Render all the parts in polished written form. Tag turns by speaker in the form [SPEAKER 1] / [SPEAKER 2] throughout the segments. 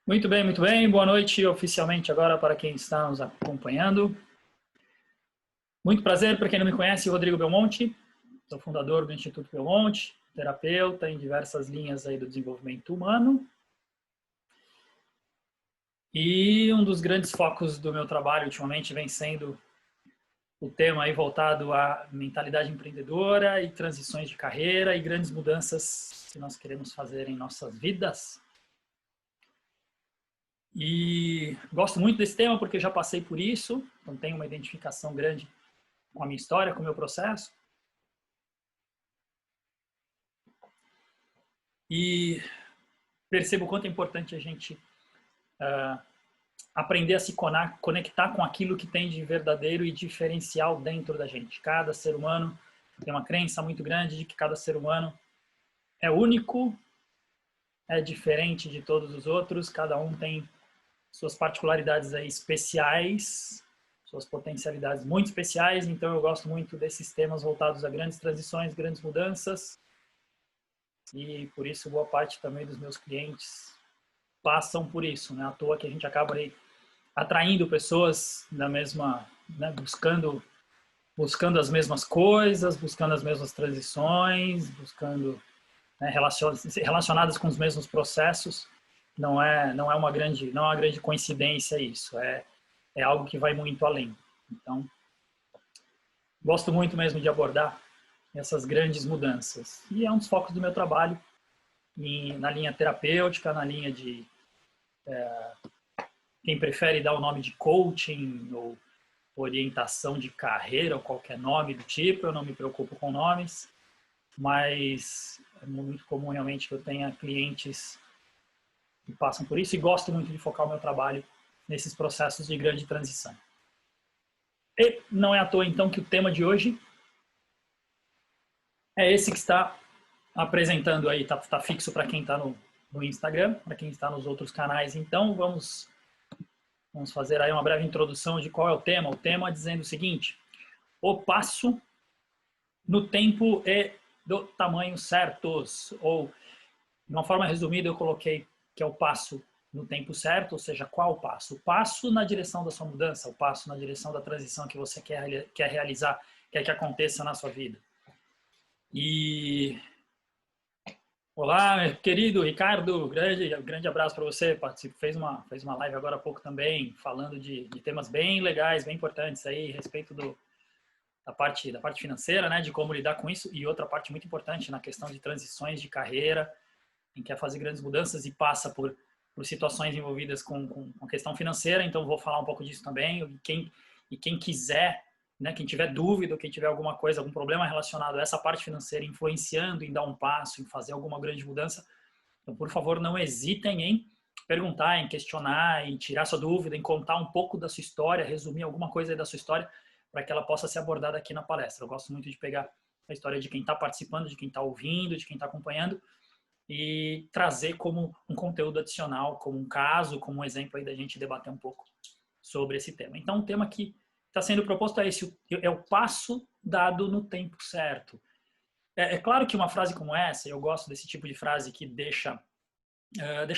[SPEAKER 1] Muito bem, muito bem. Boa noite oficialmente agora para quem está nos acompanhando. Muito prazer, para quem não me conhece, Rodrigo Belmonte. Sou fundador do Instituto Belmonte, terapeuta em diversas linhas aí do desenvolvimento humano. E um dos grandes focos do meu trabalho ultimamente vem sendo o tema aí voltado à mentalidade empreendedora e transições de carreira e grandes mudanças que nós queremos fazer em nossas vidas. E gosto muito desse tema porque já passei por isso, então tenho uma identificação grande com a minha história, com o meu processo. E percebo o quanto é importante a gente aprender a se conectar com aquilo que tem de verdadeiro e diferencial dentro da gente. Cada ser humano tem uma crença muito grande de que cada ser humano é único, é diferente de todos os outros, cada um tem suas particularidades aí especiais, suas potencialidades muito especiais, então eu gosto muito desses temas voltados a grandes transições, grandes mudanças, e por isso boa parte também dos meus clientes passam por isso, né? À toa que a gente acaba aí atraindo pessoas da mesma, né, buscando as mesmas coisas, buscando as mesmas transições, buscando, né, relacionadas com os mesmos processos. Não é uma grande coincidência isso, é algo que vai muito além. Então, gosto muito mesmo de abordar essas grandes mudanças. E é um dos focos do meu trabalho na linha terapêutica, na linha de quem prefere dar o nome de coaching ou orientação de carreira ou qualquer nome do tipo, eu não me preocupo com nomes, mas é muito comum realmente que eu tenha clientes que passam por isso e gosto muito de focar o meu trabalho nesses processos de grande transição. E não é à toa então que o tema de hoje é esse que está apresentando aí, está fixo para quem está no Instagram, para quem está nos outros canais. Então vamos fazer aí uma breve introdução de qual é o tema. O tema dizendo o seguinte: o passo no tempo e do tamanho certos. Ou, de uma forma resumida, eu coloquei que é o passo no tempo certo, ou seja, qual o passo? O passo na direção da sua mudança, o passo na direção da transição que você quer realizar, quer que aconteça na sua vida. E olá, meu querido Ricardo, grande abraço para você. Fez uma live agora há pouco também, falando de temas bem legais, bem importantes aí, a respeito da parte financeira, né, de como lidar com isso, e outra parte muito importante na questão de transições de carreira, quem quer fazer grandes mudanças e passa por situações envolvidas com a questão financeira, então vou falar um pouco disso também, e quem quiser, né, quem tiver dúvida, ou quem tiver alguma coisa, algum problema relacionado a essa parte financeira, influenciando em dar um passo, em fazer alguma grande mudança, então, por favor, não hesitem em perguntar, em questionar, em tirar sua dúvida, em contar um pouco da sua história, resumir alguma coisa aí da sua história, para que ela possa ser abordada aqui na palestra. Eu gosto muito de pegar a história de quem está participando, de quem está ouvindo, de quem está acompanhando, e trazer como um conteúdo adicional, como um caso, como um exemplo aí da gente debater um pouco sobre esse tema. Então, o tema que está sendo proposto é esse, é o passo dado no tempo certo. É claro que uma frase como essa, eu gosto desse tipo de frase que deixa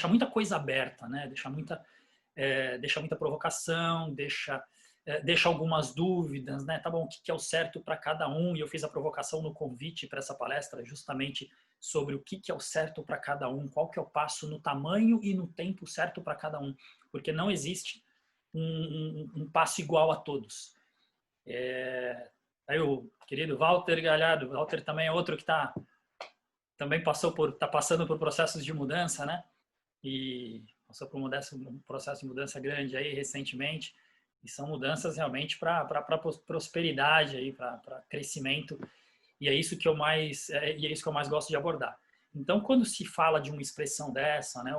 [SPEAKER 1] muita coisa aberta, né? Deixa muita provocação, deixa algumas dúvidas, né? Tá bom, o que é o certo para cada um? E eu fiz a provocação no convite para essa palestra justamente sobre o que é o certo para cada um, qual que é o passo no tamanho e no tempo certo para cada um, porque não existe um passo igual a todos. Aí o querido Walter Galhardo, Walter também é outro que também está passando por processos de mudança, né? E passou por um processo de mudança grande aí recentemente, e são mudanças realmente para prosperidade aí, para crescimento, e é isso que eu mais gosto de abordar. Então, quando se fala de uma expressão dessa, né,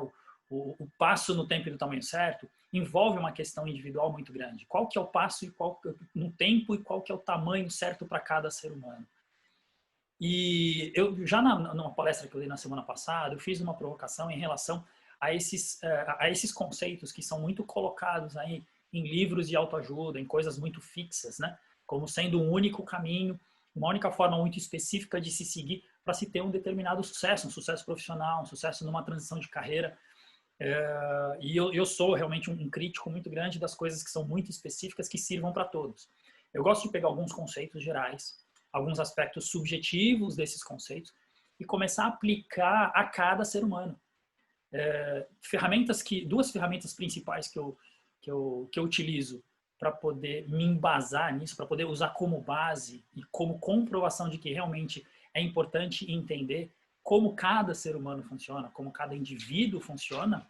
[SPEAKER 1] o passo no tempo e no tamanho certo, envolve uma questão individual muito grande. Qual que é o passo no tempo e qual que é o tamanho certo para cada ser humano? E eu já numa palestra que eu dei na semana passada, eu fiz uma provocação em relação a esses conceitos que são muito colocados aí em livros de autoajuda, em coisas muito fixas, né? Como sendo um único caminho, uma única forma muito específica de se seguir para se ter um determinado sucesso, um sucesso profissional, um sucesso numa transição de carreira. E eu sou realmente um crítico muito grande das coisas que são muito específicas que sirvam para todos. Eu gosto de pegar alguns conceitos gerais, alguns aspectos subjetivos desses conceitos e começar a aplicar a cada ser humano. Duas ferramentas principais que eu utilizo para poder me embasar nisso, para poder usar como base e como comprovação de que realmente é importante entender como cada ser humano funciona, como cada indivíduo funciona,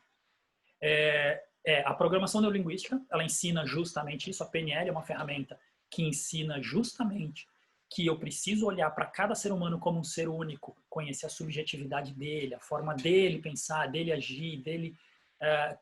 [SPEAKER 1] a programação neurolinguística. Ela ensina justamente isso. A PNL é uma ferramenta que ensina justamente que eu preciso olhar para cada ser humano como um ser único, conhecer a subjetividade dele, a forma dele pensar, dele agir, dele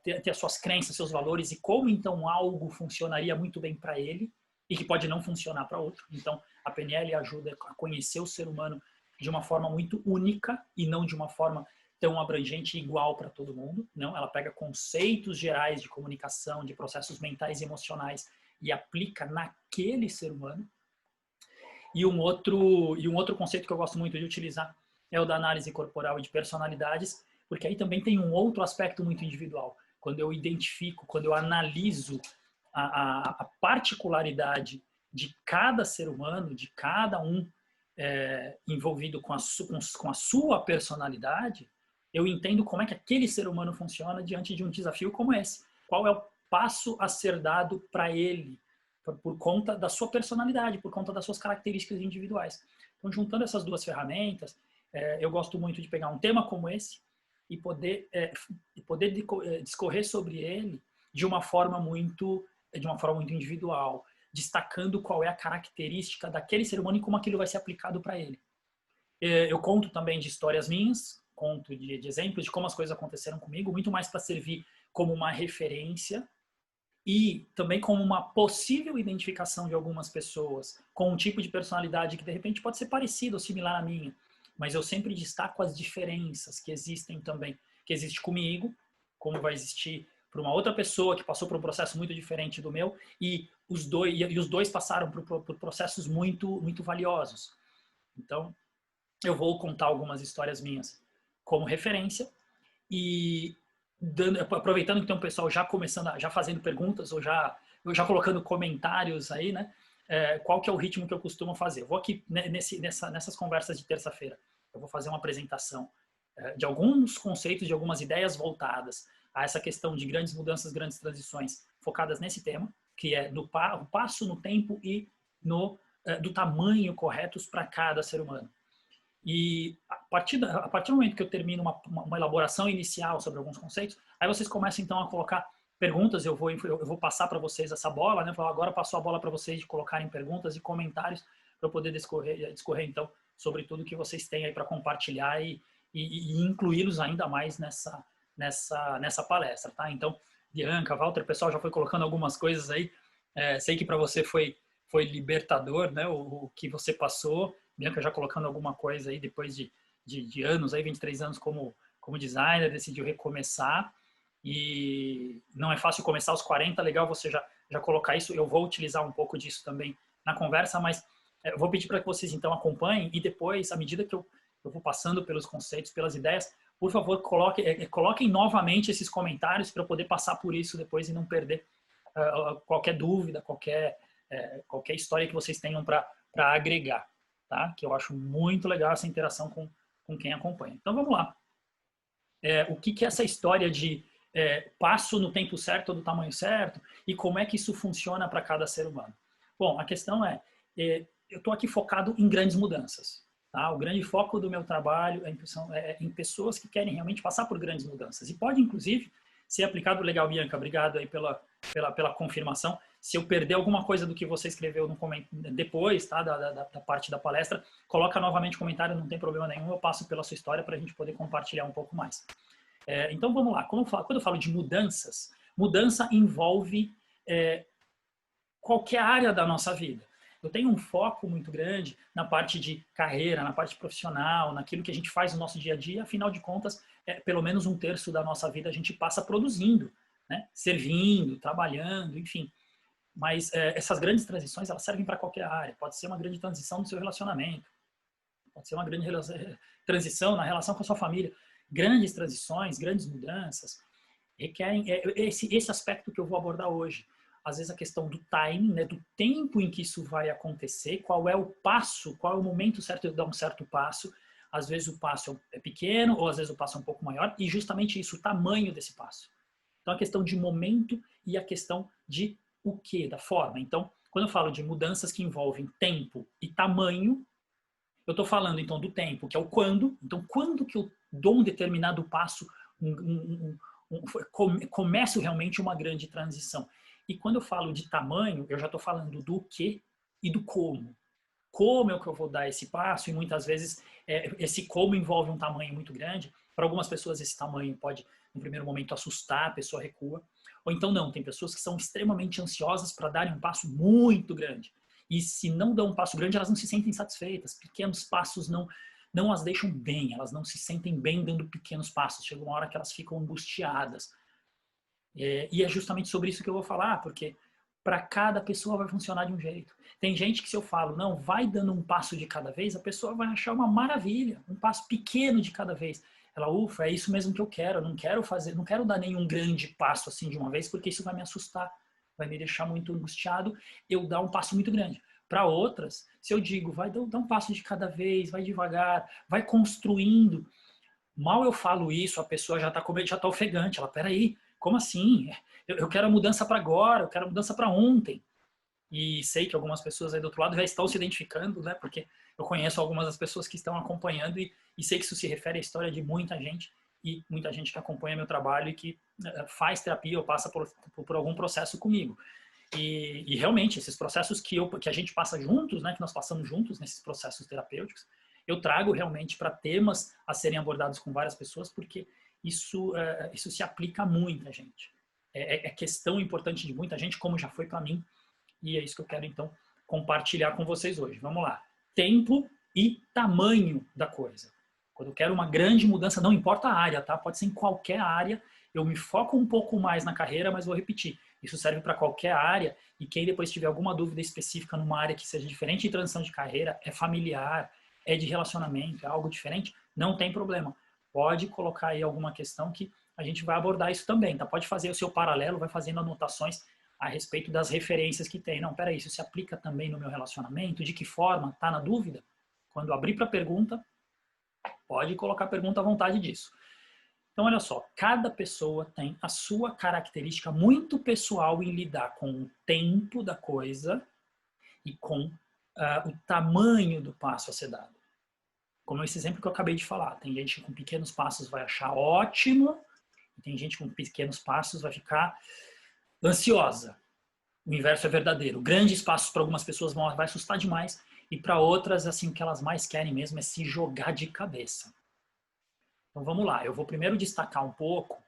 [SPEAKER 1] ter as suas crenças, seus valores, e como então algo funcionaria muito bem para ele e que pode não funcionar para outro. Então, a PNL ajuda a conhecer o ser humano de uma forma muito única e não de uma forma tão abrangente e igual para todo mundo. Não, ela pega conceitos gerais de comunicação, de processos mentais e emocionais e aplica naquele ser humano. E um outro conceito que eu gosto muito de utilizar é o da análise corporal e de personalidades, porque aí também tem um outro aspecto muito individual. Quando eu identifico, quando eu analiso a particularidade de cada ser humano, de cada um envolvido com a sua personalidade, eu entendo como é que aquele ser humano funciona diante de um desafio como esse. Qual é o passo a ser dado para ele, por conta da sua personalidade, por conta das suas características individuais. Então, juntando essas duas ferramentas, eu gosto muito de pegar um tema como esse e poder discorrer sobre ele de uma forma muito individual, destacando qual é a característica daquele ser humano e como aquilo vai ser aplicado para ele. Eu conto também de histórias minhas, conto de exemplos de como as coisas aconteceram comigo, muito mais para servir como uma referência e também como uma possível identificação de algumas pessoas com um tipo de personalidade que de repente pode ser parecido ou similar à minha, mas eu sempre destaco as diferenças que existem também, que existe comigo, como vai existir para uma outra pessoa que passou por um processo muito diferente do meu, e os dois passaram por processos muito valiosos. Então, eu vou contar algumas histórias minhas como referência e aproveitando que tem um pessoal já começando, já fazendo perguntas ou já colocando comentários aí, né? Qual que é o ritmo que eu costumo fazer? Eu vou aqui nessas conversas de terça-feira, eu vou fazer uma apresentação de alguns conceitos, de algumas ideias voltadas a essa questão de grandes mudanças, grandes transições, focadas nesse tema, que é no passo no tempo e do tamanho corretos para cada ser humano. E a partir do momento que eu termino uma elaboração inicial sobre alguns conceitos, aí vocês começam então a colocar perguntas. Eu vou passar para vocês essa bola, né? Agora passou a bola para vocês de colocarem perguntas e comentários para eu poder discorrer então sobre tudo que vocês têm aí para compartilhar e incluí-los ainda mais nessa palestra, tá? Então, Bianca, Walter, o pessoal já foi colocando algumas coisas aí. Sei que para você foi libertador, né? O que você passou. Bianca já colocando alguma coisa aí depois de anos, aí 23 anos como designer, decidiu recomeçar. E não é fácil começar aos 40, legal você já colocar isso. Eu vou utilizar um pouco disso também na conversa, mas eu vou pedir para que vocês então acompanhem e depois, à medida que eu vou passando pelos conceitos, pelas ideias, por favor, coloquem novamente esses comentários para eu poder passar por isso depois e não perder qualquer dúvida, qualquer história que vocês tenham para agregar. Tá? Que eu acho muito legal essa interação com quem acompanha. Então vamos lá. O que é essa história de passo no tempo certo ou do tamanho certo e como é que isso funciona para cada ser humano? Bom, a questão eu estou aqui focado em grandes mudanças. Tá? O grande foco do meu trabalho é em pessoas que querem realmente passar por grandes mudanças. E pode, inclusive, ser aplicado. Legal, Bianca, obrigado aí pela confirmação. Se eu perder alguma coisa do que você escreveu depois, tá, da parte da palestra, coloca novamente o comentário, não tem problema nenhum, eu passo pela sua história para a gente poder compartilhar um pouco mais. Então, vamos lá. Quando eu falo de mudanças, mudança envolve qualquer área da nossa vida. Eu tenho um foco muito grande na parte de carreira, na parte profissional, naquilo que a gente faz no nosso dia a dia. Afinal de contas, pelo menos 1/3 da nossa vida a gente passa produzindo, né? Servindo, trabalhando, enfim. Mas essas grandes transições, elas servem para qualquer área. Pode ser uma grande transição no seu relacionamento, pode ser uma grande transição na relação com a sua família. Grandes transições, grandes mudanças, requerem esse aspecto que eu vou abordar hoje. Às vezes a questão do timing, né, do tempo em que isso vai acontecer, qual é o passo, qual é o momento certo de dar um certo passo. Às vezes o passo é pequeno, ou às vezes o passo é um pouco maior, e justamente isso, o tamanho desse passo. Então a questão de momento e a questão de o quê, da forma. Então, quando eu falo de mudanças que envolvem tempo e tamanho, eu estou falando então do tempo, que é o quando. Então, quando que eu dou um determinado passo, começo realmente uma grande transição. E quando eu falo de tamanho, eu já estou falando do que e do como. Como é que eu vou dar esse passo? E muitas vezes esse como envolve um tamanho muito grande. Para algumas pessoas esse tamanho pode, no primeiro momento, assustar, a pessoa recua. Ou então não, tem pessoas que são extremamente ansiosas para darem um passo muito grande. E se não dão um passo grande, elas não se sentem satisfeitas. Pequenos passos não as deixam bem, elas não se sentem bem dando pequenos passos. Chega uma hora que elas ficam angustiadas. E é justamente sobre isso que eu vou falar, porque para cada pessoa vai funcionar de um jeito. Tem gente que se eu falo, não, vai dando um passo de cada vez, a pessoa vai achar uma maravilha, um passo pequeno de cada vez. Ela, ufa, é isso mesmo que eu quero, não quero dar nenhum grande passo assim de uma vez, porque isso vai me assustar, vai me deixar muito angustiado, eu dar um passo muito grande. Para outras, se eu digo, vai dar um passo de cada vez, vai devagar, vai construindo, mal eu falo isso, a pessoa já está ofegante, ela, peraí, como assim? Eu quero a mudança para agora, eu quero a mudança para ontem. E sei que algumas pessoas aí do outro lado já estão se identificando, né? Porque eu conheço algumas das pessoas que estão acompanhando e sei que isso se refere à história de muita gente e muita gente que acompanha meu trabalho e que faz terapia ou passa por algum processo comigo. E realmente, esses processos que a gente passa juntos, né? Que nós passamos juntos nesses processos terapêuticos, eu trago realmente para temas a serem abordados com várias pessoas, porque isso se aplica a muita gente. É questão importante de muita gente, como já foi para mim, e é isso que eu quero, então, compartilhar com vocês hoje. Vamos lá. Tempo e tamanho da coisa. Quando eu quero uma grande mudança, não importa a área, tá? Pode ser em qualquer área, eu me foco um pouco mais na carreira, mas vou repetir. Isso serve para qualquer área, e quem depois tiver alguma dúvida específica numa área que seja diferente de transição de carreira, é familiar, é de relacionamento, é algo diferente, não tem problema. Pode colocar aí alguma questão que a gente vai abordar isso também, tá? Pode fazer o seu paralelo, vai fazendo anotações a respeito das referências que tem. Não, peraí, isso se aplica também no meu relacionamento? De que forma? Tá na dúvida? Quando abrir para pergunta, pode colocar pergunta à vontade disso. Então, olha só, cada pessoa tem a sua característica muito pessoal em lidar com o tempo da coisa e com o tamanho do passo a ser dado. Como esse exemplo que eu acabei de falar. Tem gente que com pequenos passos vai achar ótimo, e tem gente que com pequenos passos vai ficar ansiosa. O inverso é verdadeiro. Grandes passos para algumas pessoas vai assustar demais, e para outras, assim, o que elas mais querem mesmo é se jogar de cabeça. Então vamos lá, eu vou primeiro destacar um pouco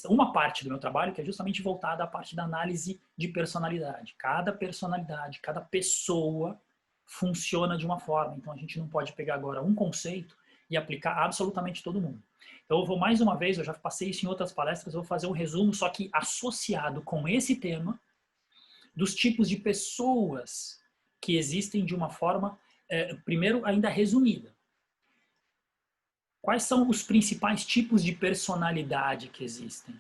[SPEAKER 1] uma parte do meu trabalho que é justamente voltada à parte da análise de personalidade. Cada personalidade, cada pessoa funciona de uma forma. Então a gente não pode pegar agora um conceito e aplicar absolutamente todo mundo. Então eu vou mais uma vez, eu já passei isso em outras palestras, eu vou fazer um resumo, só que associado com esse tema, dos tipos de pessoas que existem de uma forma, primeiro ainda resumida. Quais são os principais tipos de personalidade que existem?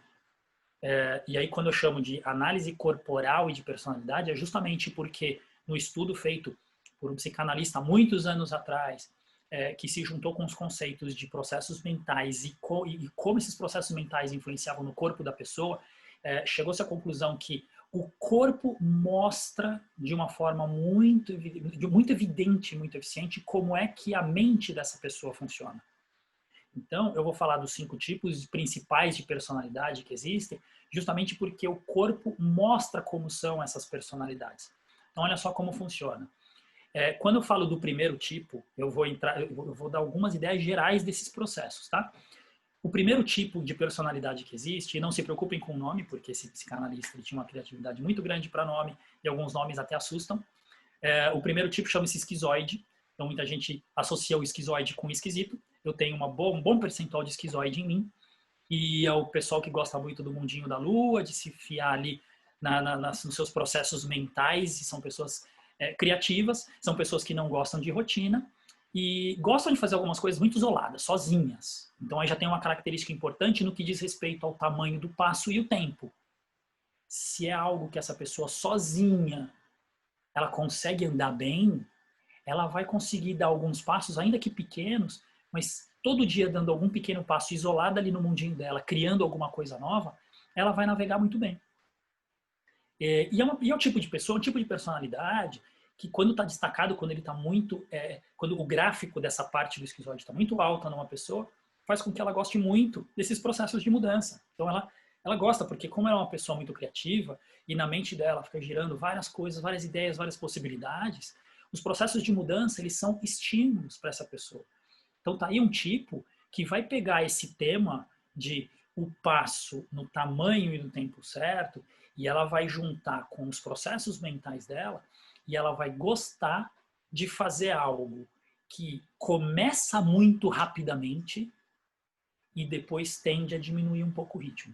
[SPEAKER 1] E aí, quando eu chamo de análise corporal e de personalidade, é justamente porque no estudo feito por um psicanalista há muitos anos atrás, que se juntou com os conceitos de processos mentais e como esses processos mentais influenciavam no corpo da pessoa, chegou-se à conclusão que o corpo mostra de uma forma muito evidente, muito eficiente, como é que a mente dessa pessoa funciona. Então, eu vou falar dos 5 tipos principais de personalidade que existem, justamente porque o corpo mostra como são essas personalidades. Então, olha só como funciona. Quando eu falo do primeiro tipo, eu vou dar algumas ideias gerais desses processos, tá? O primeiro tipo de personalidade que existe, e não se preocupem com o nome, porque esse psicanalista ele tinha uma criatividade muito grande para nome, e alguns nomes até assustam. O primeiro tipo chama-se esquizoide. Então, muita gente associa o esquizoide com o esquisito. Eu tenho um bom percentual de esquizoide em mim. E é o pessoal que gosta muito do mundinho da lua, de se fiar ali nos seus processos mentais. E são pessoas criativas, são pessoas que não gostam de rotina. e gostam de fazer algumas coisas muito isoladas, sozinhas. Então aí já tem uma característica importante no que diz respeito ao tamanho do passo e o tempo. Se é algo que essa pessoa sozinha ela consegue andar bem, ela vai conseguir dar alguns passos, ainda que pequenos, mas todo dia dando algum pequeno passo isolado ali no mundinho dela, criando alguma coisa nova, ela vai navegar muito bem. E é um tipo de pessoa, um tipo de personalidade que quando está destacado, quando ele está muito, quando o gráfico dessa parte do esquizoide está muito alta numa pessoa, faz com que ela goste muito desses processos de mudança. Então ela gosta, porque como ela é uma pessoa muito criativa e na mente dela fica girando várias coisas, várias ideias, várias possibilidades, os processos de mudança eles são estímulos para essa pessoa. Então tá aí um tipo que vai pegar esse tema de o passo no tamanho e no tempo certo e ela vai juntar com os processos mentais dela e ela vai gostar de fazer algo que começa muito rapidamente e depois tende a diminuir um pouco o ritmo.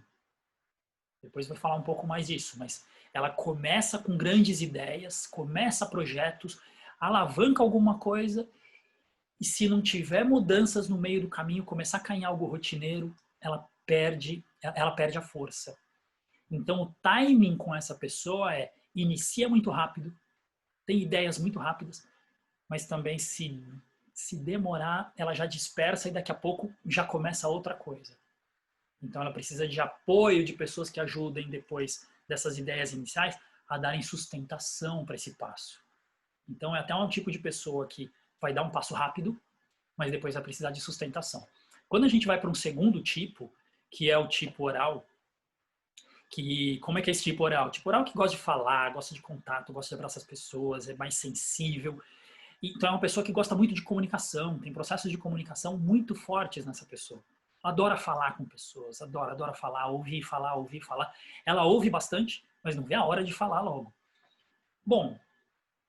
[SPEAKER 1] Depois vai falar um pouco mais disso, mas ela começa com grandes ideias, começa projetos, alavanca alguma coisa e se não tiver mudanças no meio do caminho, começar a cair em algo rotineiro, ela perde a força. Então o timing com essa pessoa inicia muito rápido, tem ideias muito rápidas, mas também se demorar, ela já dispersa e daqui a pouco já começa outra coisa. Então ela precisa de apoio de pessoas que ajudem depois dessas ideias iniciais a darem sustentação para esse passo. Então é até um tipo de pessoa que vai dar um passo rápido, mas depois vai precisar de sustentação. Quando a gente vai para um segundo tipo, que é o tipo oral, como é que é esse tipo oral? Tipo oral que gosta de falar, gosta de contato, gosta de abraçar as pessoas, é mais sensível. Então é uma pessoa que gosta muito de comunicação, tem processos de comunicação muito fortes nessa pessoa. Adora falar com pessoas, adora falar, ouvir falar, ouvir falar. Ela ouve bastante, mas não vê a hora de falar logo. Bom,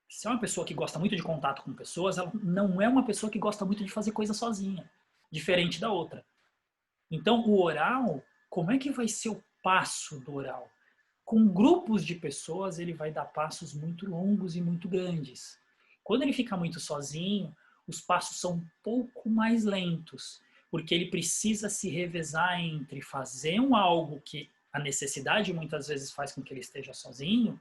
[SPEAKER 1] se é uma pessoa que gosta muito de contato com pessoas, ela não é uma pessoa que gosta muito de fazer coisa sozinha, diferente da outra. Então, o oral, como é que vai ser o passo do oral? Com grupos de pessoas, ele vai dar passos muito longos e muito grandes. Quando ele fica muito sozinho, os passos são um pouco mais lentos, porque ele precisa se revezar entre fazer algo que a necessidade muitas vezes faz com que ele esteja sozinho,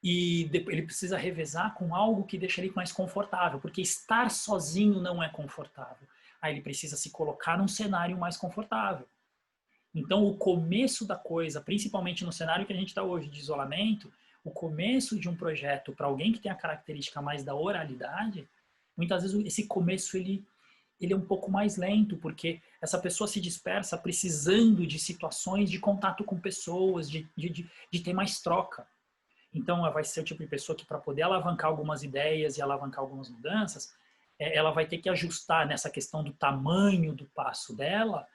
[SPEAKER 1] e ele precisa revezar com algo que deixa ele mais confortável, porque estar sozinho não é confortável. Aí ele precisa se colocar num cenário mais confortável. Então, o começo da coisa, principalmente no cenário que a gente está hoje de isolamento, o começo de um projeto para alguém que tem a característica mais da oralidade, muitas vezes esse começo ele é um pouco mais lento, porque essa pessoa se dispersa precisando de situações de contato com pessoas, de ter mais troca. Então, ela vai ser o tipo de pessoa que, para poder alavancar algumas ideias e alavancar algumas mudanças, ela vai ter que ajustar nessa questão do tamanho do passo dela,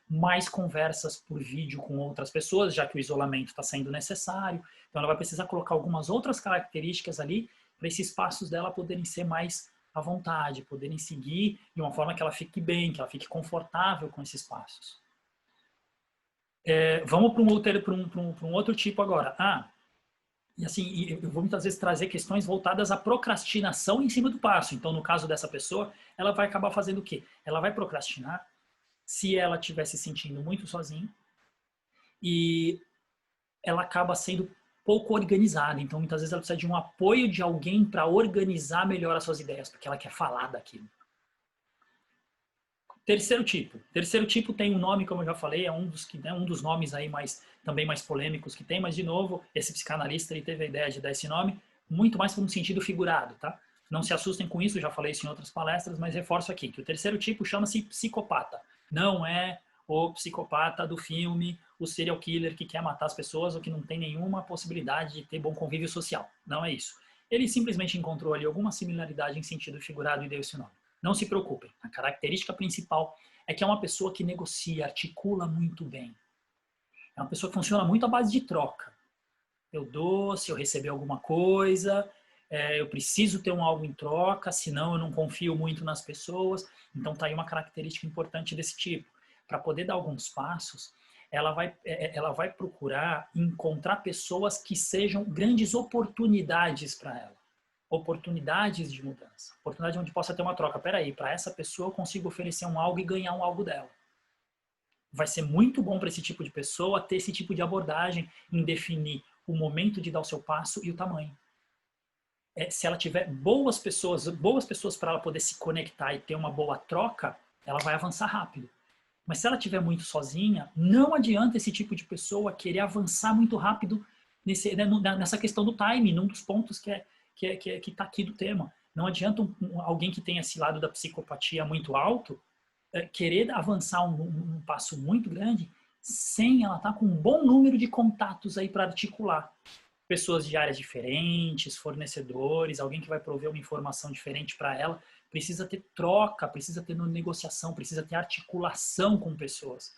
[SPEAKER 1] mais conversas por vídeo com outras pessoas, já que o isolamento está sendo necessário. Então, ela vai precisar colocar algumas outras características ali para esses passos dela poderem ser mais à vontade, poderem seguir de uma forma que ela fique bem, que ela fique confortável com esses passos. Vamos para um outro tipo agora. E assim, eu vou muitas vezes trazer questões voltadas à procrastinação em cima do passo. Então, no caso dessa pessoa, ela vai acabar fazendo o quê? Ela vai procrastinar se ela estiver se sentindo muito sozinha e ela acaba sendo pouco organizada. Então, muitas vezes ela precisa de um apoio de alguém para organizar melhor as suas ideias, porque ela quer falar daquilo. Terceiro tipo tem um nome, como eu já falei, é um dos nomes aí também mais polêmicos que tem, mas de novo, esse psicanalista ele teve a ideia de dar esse nome muito mais por um sentido figurado, tá? Não se assustem com isso, já falei isso em outras palestras, mas reforço aqui que o terceiro tipo chama-se psicopata. Não é o psicopata do filme, o serial killer que quer matar as pessoas ou que não tem nenhuma possibilidade de ter bom convívio social. Não é isso. Ele simplesmente encontrou ali alguma similaridade em sentido figurado e deu esse nome. Não se preocupem, a característica principal é que é uma pessoa que negocia, articula muito bem. É uma pessoa que funciona muito à base de troca. Eu dou, se eu receber alguma coisa, eu preciso ter algo em troca, senão eu não confio muito nas pessoas. Então está aí uma característica importante desse tipo. Para poder dar alguns passos, ela vai procurar encontrar pessoas que sejam grandes oportunidades para ela. oportunidades de mudança. Oportunidade onde possa ter uma troca. Peraí, para essa pessoa eu consigo oferecer um algo e ganhar um algo dela. Vai ser muito bom para esse tipo de pessoa ter esse tipo de abordagem em definir o momento de dar o seu passo e o tamanho. Se ela tiver boas pessoas para ela poder se conectar e ter uma boa troca, ela vai avançar rápido. Mas se ela estiver muito sozinha, não adianta esse tipo de pessoa querer avançar muito rápido nessa questão do time, num dos pontos que está aqui do tema. Não adianta alguém que tem esse lado da psicopatia muito alto querer avançar um passo muito grande sem ela estar com um bom número de contatos aí para articular. Pessoas de áreas diferentes, fornecedores, alguém que vai prover uma informação diferente para ela, precisa ter troca, precisa ter negociação, precisa ter articulação com pessoas.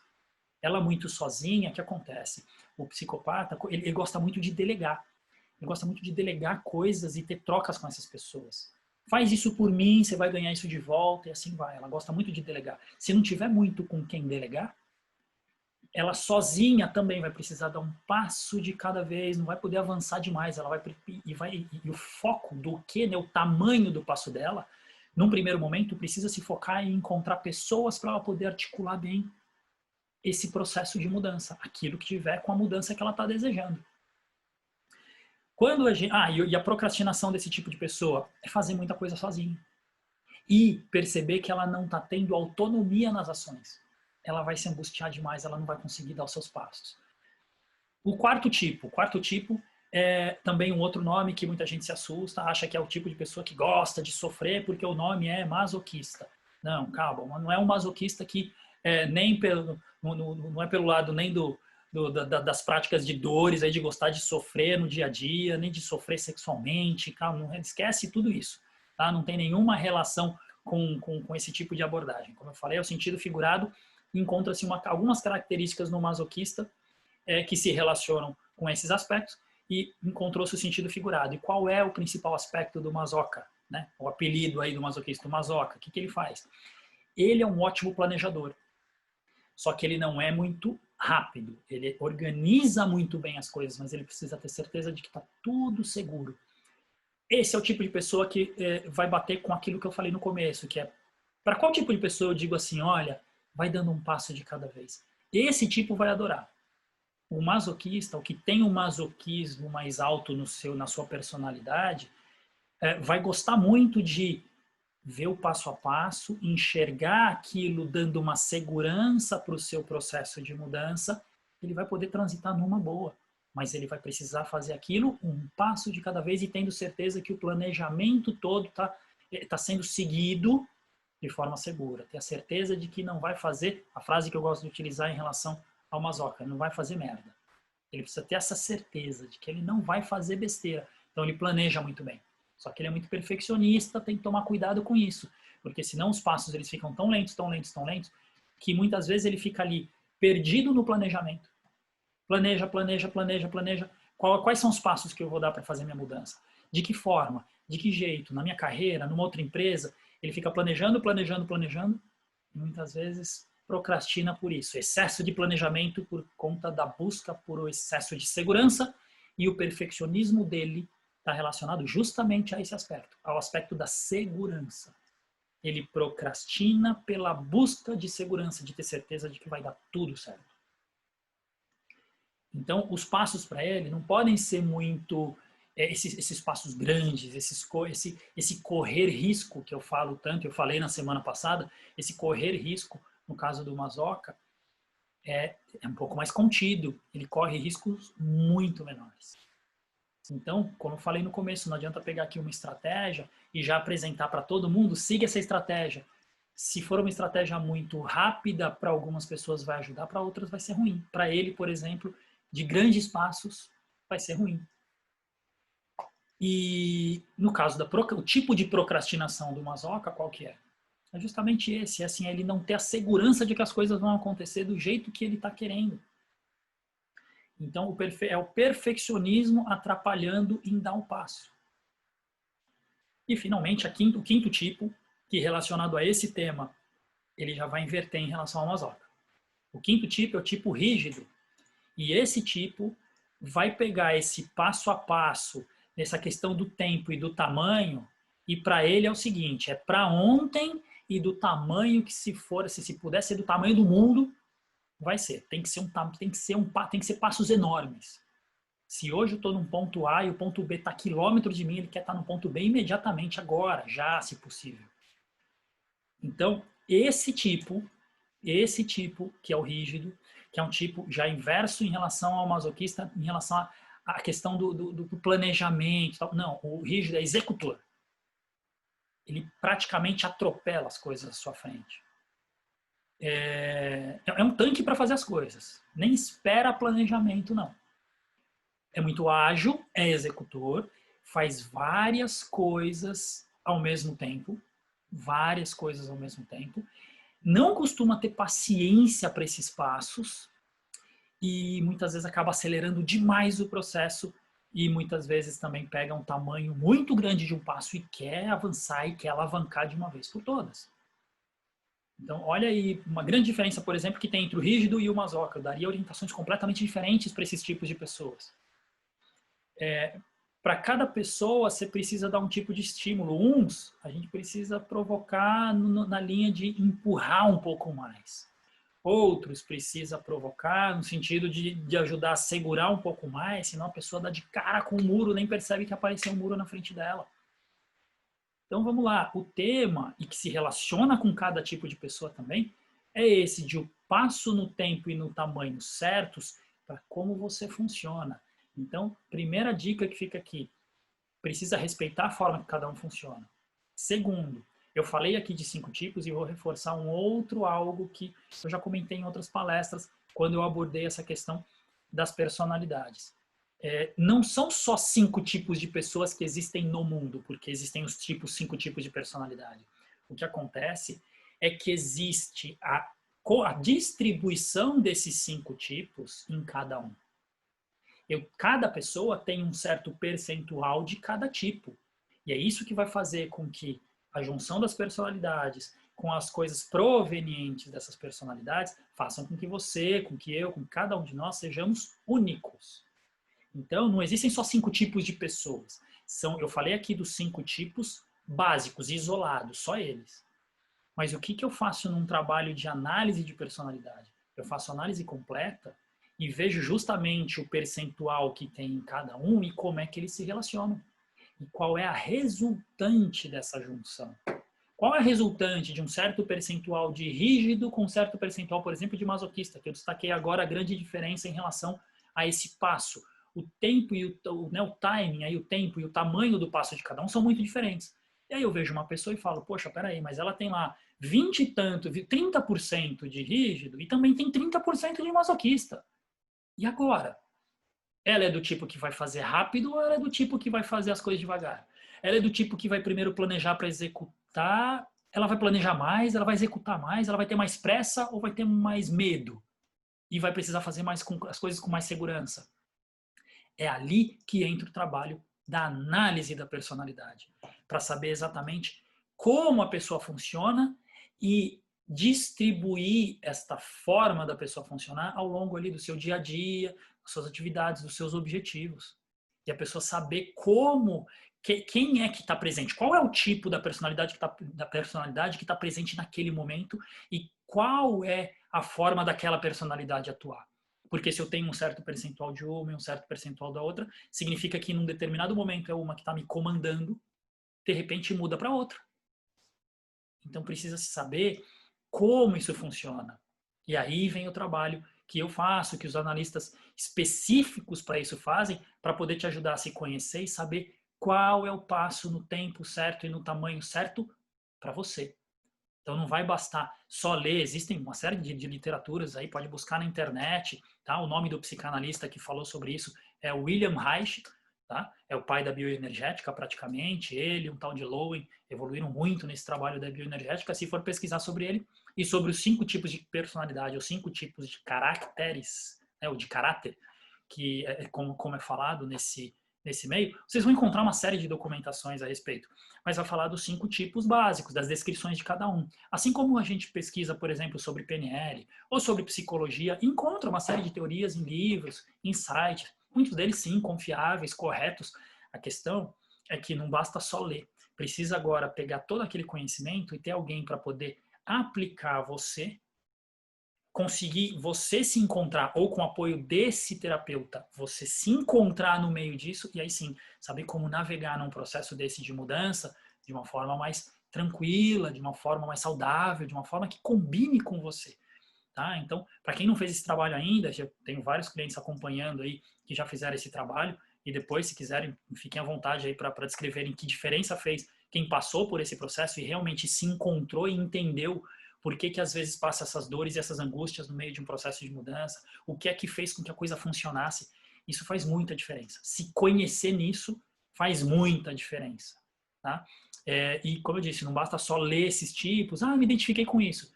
[SPEAKER 1] Ela muito sozinha, o que acontece? O psicopata, ele gosta muito de delegar. Ele gosta muito de delegar coisas e ter trocas com essas pessoas. Faz isso por mim, você vai ganhar isso de volta e assim vai. Ela gosta muito de delegar. Se não tiver muito com quem delegar, ela sozinha também vai precisar dar um passo de cada vez, não vai poder avançar demais. Ela e o foco do que, né, o tamanho do passo dela, num primeiro momento, precisa se focar em encontrar pessoas para ela poder articular bem esse processo de mudança, aquilo que tiver com a mudança que ela está desejando. E a procrastinação desse tipo de pessoa é fazer muita coisa sozinha e perceber que ela não está tendo autonomia nas ações. Ela vai se angustiar demais, ela não vai conseguir dar os seus passos. O quarto tipo é também um outro nome que muita gente se assusta, acha que é o tipo de pessoa que gosta de sofrer porque o nome é masoquista. Não, calma, não é um masoquista que nem não é pelo lado nem das práticas de dores, aí de gostar de sofrer no dia a dia, nem de sofrer sexualmente, calma, não esquece tudo isso. Tá? Não tem nenhuma relação com esse tipo de abordagem. Como eu falei, é o sentido figurado, encontra-se algumas características no masoquista que se relacionam com esses aspectos e encontrou-se o sentido figurado. E qual é o principal aspecto do masoca? Né? O apelido aí do masoquista, o masoca. O que ele faz? Ele é um ótimo planejador, só que ele não é muito rápido. Ele organiza muito bem as coisas, mas ele precisa ter certeza de que está tudo seguro. Esse é o tipo de pessoa que vai bater com aquilo que eu falei no começo, que é para qual tipo de pessoa eu digo assim, olha, vai dando um passo de cada vez. Esse tipo vai adorar. O masoquista, o que tem um masoquismo mais alto na sua personalidade, vai gostar muito de ver o passo a passo, enxergar aquilo dando uma segurança para o seu processo de mudança, ele vai poder transitar numa boa. Mas ele vai precisar fazer aquilo um passo de cada vez e tendo certeza que o planejamento todo tá sendo seguido de forma segura. Ter a certeza de que não vai fazer, a frase que eu gosto de utilizar em relação ao masoca, não vai fazer merda. Ele precisa ter essa certeza de que ele não vai fazer besteira. Então ele planeja muito bem. Só que ele é muito perfeccionista, tem que tomar cuidado com isso. Porque senão os passos eles ficam tão lentos, que muitas vezes ele fica ali perdido no planejamento. Planeja. Quais são os passos que eu vou dar para fazer minha mudança? De que forma? De que jeito? Na minha carreira? Numa outra empresa? Ele fica planejando. E muitas vezes procrastina por isso. Excesso de planejamento por conta da busca por excesso de segurança e o perfeccionismo dele está relacionado justamente a esse aspecto, ao aspecto da segurança. Ele procrastina pela busca de segurança, de ter certeza de que vai dar tudo certo. Então, os passos para ele não podem ser muito esses passos grandes, esse correr risco que eu falo tanto, eu falei na semana passada, esse correr risco, no caso do masoca, é um pouco mais contido, ele corre riscos muito menores. Então, como eu falei no começo, não adianta pegar aqui uma estratégia e já apresentar para todo mundo, siga essa estratégia. Se for uma estratégia muito rápida, para algumas pessoas vai ajudar, para outras vai ser ruim. Para ele, por exemplo, de grandes passos, vai ser ruim. E no caso o tipo de procrastinação do masoca, qual que é? É justamente esse, assim, ele não ter a segurança de que as coisas vão acontecer do jeito que ele está querendo. Então, é o perfeccionismo atrapalhando em dar um passo. E, finalmente, o quinto tipo, que relacionado a esse tema, ele já vai inverter em relação ao masoca. O quinto tipo é o tipo rígido. E esse tipo vai pegar esse passo a passo nessa questão do tempo e do tamanho, e para ele é o seguinte, é para ontem e do tamanho que se for, se puder ser do tamanho do mundo, vai ser. Tem que ser passos enormes. Se hoje eu estou num ponto A e o ponto B está a quilômetros de mim, ele quer estar no ponto B imediatamente agora, já, se possível. Então, esse tipo, que é o rígido, que é um tipo já inverso em relação ao masoquista, em relação à questão do planejamento. Tal. Não, o rígido é executor. Ele praticamente atropela as coisas à sua frente. É um tanque para fazer as coisas. Nem espera planejamento, não. É muito ágil, é executor, faz várias coisas ao mesmo tempo. Várias coisas ao mesmo tempo. Não costuma ter paciência para esses passos e muitas vezes acaba acelerando demais o processo e muitas vezes também pega um tamanho muito grande de um passo e quer avançar e quer alavancar de uma vez por todas. Então, olha aí uma grande diferença, por exemplo, que tem entre o rígido e o masoca. Eu daria orientações completamente diferentes para esses tipos de pessoas. Para cada pessoa, você precisa dar um tipo de estímulo. Uns, a gente precisa provocar na linha de empurrar um pouco mais. Outros precisa provocar no sentido de ajudar a segurar um pouco mais, senão a pessoa dá de cara com o muro, nem percebe que apareceu um muro na frente dela. Então vamos lá, o tema, e que se relaciona com cada tipo de pessoa também, é esse de o passo no tempo e no tamanho certos para como você funciona. Então, primeira dica que fica aqui, precisa respeitar a forma que cada um funciona. Segundo, eu falei aqui de 5 tipos e vou reforçar um outro algo que eu já comentei em outras palestras quando eu abordei essa questão das personalidades. Não são só 5 tipos de pessoas que existem no mundo, porque existem os 5 tipos de personalidade. O que acontece é que existe a distribuição desses 5 tipos em cada um. Cada pessoa tem um certo percentual de cada tipo. E é isso que vai fazer com que a junção das personalidades com as coisas provenientes dessas personalidades façam com que você, com que eu, com cada um de nós sejamos únicos. Então, não existem só 5 tipos de pessoas. Eu falei aqui dos 5 tipos básicos, isolados, só eles. Mas o que eu faço num trabalho de análise de personalidade? Eu faço análise completa e vejo justamente o percentual que tem em cada um e como é que eles se relacionam. E qual é a resultante dessa junção. Qual é a resultante de um certo percentual de rígido com um certo percentual, por exemplo, de masoquista, que eu destaquei agora a grande diferença em relação a esse passo. O tempo e o timing, aí o tempo e o tamanho do passo de cada um são muito diferentes. E aí eu vejo uma pessoa e falo, poxa, peraí, mas ela tem lá 20 e tanto, 30% de rígido e também tem 30% de masoquista. E agora? Ela é do tipo que vai fazer rápido ou ela é do tipo que vai fazer as coisas devagar? Ela é do tipo que vai primeiro planejar para executar, ela vai planejar mais, ela vai executar mais, ela vai ter mais pressa ou vai ter mais medo? E vai precisar fazer as coisas com mais segurança? É ali que entra o trabalho da análise da personalidade, para saber exatamente como a pessoa funciona e distribuir esta forma da pessoa funcionar ao longo ali do seu dia a dia, das suas atividades, dos seus objetivos. E a pessoa saber quem é que está presente, qual é o tipo da personalidade que está presente naquele momento e qual é a forma daquela personalidade atuar. Porque se eu tenho um certo percentual de uma e um certo percentual da outra, significa que num determinado momento é uma que está me comandando, de repente muda para outra. Então precisa se saber como isso funciona. E aí vem o trabalho que eu faço, que os analistas específicos para isso fazem, para poder te ajudar a se conhecer e saber qual é o passo no tempo certo e no tamanho certo para você. Então não vai bastar só ler, existem uma série de literaturas aí, pode buscar na internet, tá? O nome do psicanalista que falou sobre isso é William Reich, tá? É o pai da bioenergética praticamente, ele, um tal de Lowen, evoluíram muito nesse trabalho da bioenergética, se for pesquisar sobre ele, e sobre os 5 tipos de personalidade, os 5 tipos de caracteres, né, ou de caráter, que é como é falado nesse meio, vocês vão encontrar uma série de documentações a respeito, mas vai falar dos 5 tipos básicos, das descrições de cada um. Assim como a gente pesquisa, por exemplo, sobre PNL ou sobre psicologia, encontra uma série de teorias em livros, em sites, muitos deles sim, confiáveis, corretos. A questão é que não basta só ler. Precisa agora pegar todo aquele conhecimento e ter alguém para poder aplicar a você, conseguir você se encontrar, ou com o apoio desse terapeuta, você se encontrar no meio disso, e aí sim, saber como navegar num processo desse de mudança de uma forma mais tranquila, de uma forma mais saudável, de uma forma que combine com você. Tá? Então, para quem não fez esse trabalho ainda, já tenho vários clientes acompanhando aí que já fizeram esse trabalho, e depois, se quiserem, fiquem à vontade aí para descreverem que diferença fez quem passou por esse processo e realmente se encontrou e entendeu por que às vezes passa essas dores e essas angústias no meio de um processo de mudança, o que é que fez com que a coisa funcionasse. Isso faz muita diferença. Se conhecer nisso faz muita diferença. Tá? E como eu disse, não basta só ler esses tipos, me identifiquei com isso.